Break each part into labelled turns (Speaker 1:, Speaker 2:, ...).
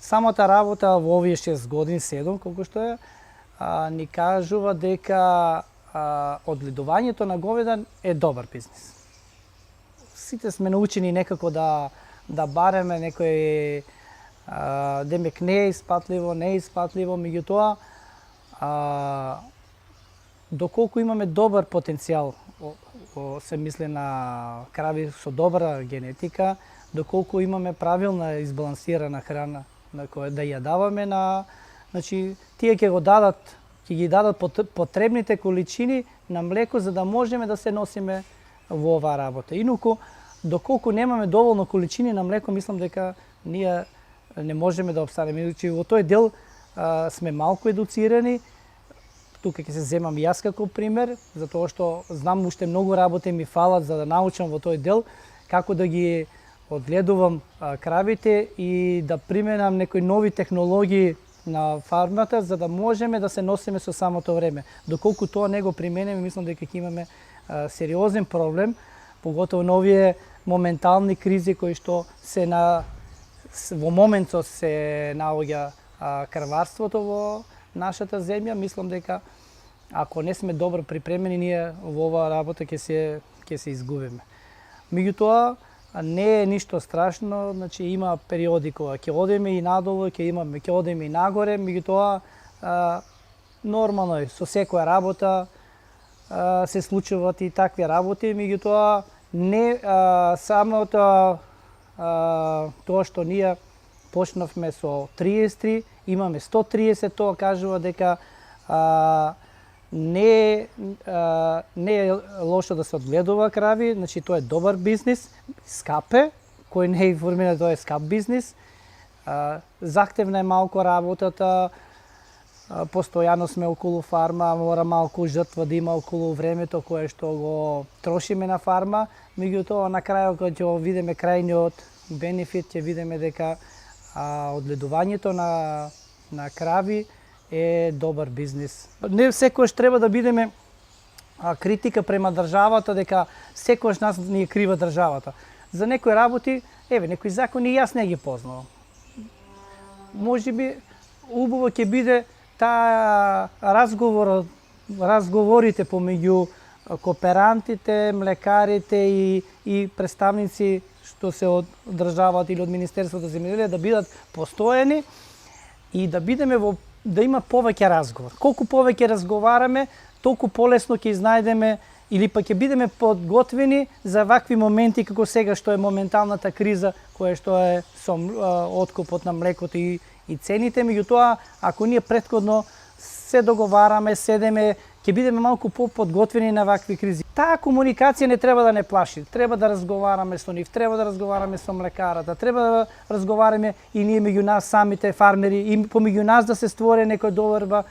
Speaker 1: Самата работа во овие 6 години, 7, колку што е, ни кажува дека одгледувањето на говеда е добар бизнис. Сите сме научени некако да бареме некој демек не е испатливо, меѓутоа доколку имаме добар потенцијал, се мисли на крави со добра генетика, доколку имаме правилна избалансирана храна на која да ја даваме значи тие ќе ги дадат потребните количини на млеко за да можеме да се носиме во оваа работа. Инаку доколку немаме доволно количини на млеко, мислам дека ние не можеме да обстанеме. Иначе во тој дел сме малку едуцирани. Тука ќе се земам јас како пример, затоа што знам уште многу работи ми фалат за да научам во тој дел како да ги одгледувам кравите и да применам некои нови технологии на фармата за да можеме да се носиме со самото време. Доколку тоа не го применеме, мислам дека ќе имаме сериозен проблем, поготово на овие моментални кризи кои што во моментот се наоѓа крварството во нашата земја. Мислам дека ако не сме добро припремени, ние во оваа работа ќе се изгубиме. Меѓутоа, не е ништо страшно, значи има периоди кога ќе одиме и надолу, ќе одиме и нагоре, меѓутоа нормално е, со секоја работа се случуваат и такви работи, меѓутоа не самото тоа што ние почнавме со 33, имаме 130, тоа кажува дека не е лошо да се одгледува крави, значи тоа е добар бизнис, скап е, кој не е информиран, тоа е скап бизнис. Захтевна е малку работата, постојано сме околу фарма, мора малку жртва да има околу времето кое што го трошиме на фарма, меѓутоа на крајот кога ќе видиме крајниот бенефит, ќе видиме дека одгледувањето на крави е добар бизнис. Не секогаш треба да бидеме критика према државата дека секогаш нас ни е крива државата. За некои работи, некои закони јас не ги познавам. Можеби убаво ќе биде таа разговорите помеѓу кооперантите, млекарите и представници што се од државата или од Министерството за земјоделие да бидат постојани и да има повеќе разговор. Колку повеќе разговараме, толку полесно ќе изнајдеме или па ќе бидеме подготвени за вакви моменти како сега што е моменталната криза која што е со откупот на млекото и цените. Меѓутоа, ако ние претходно се договараме, седеме, ќе бидеме малку подготвени на вакви кризи. Таа комуникација не треба да не плаши. Треба да разговараме со нив, треба да разговараме со млекарата, треба да разговараме и ние меѓу нас самите фармери и помеѓу нас да се створи некоја доверба,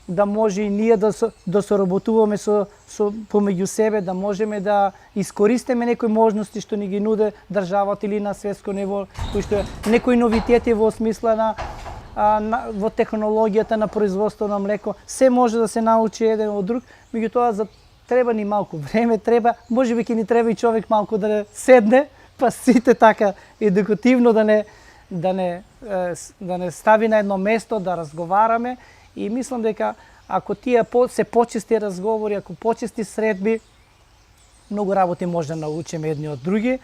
Speaker 1: да може и ние да соработуваме помеѓу себе, да можеме да искористиме некои можности што ни ги нуде државата или на светско ниво, кои што некои новитети во смисла во технологијата на производство на млеко, се може да се научи еден од друг, меѓутоа треба ни малку време, можеби ќе ни треба и човек малку да седне, па сите така едукативно да не стави на едно место, да разговараме и мислам дека ако тие се почести разговори, ако почести средби, многу работи може да научиме едни од други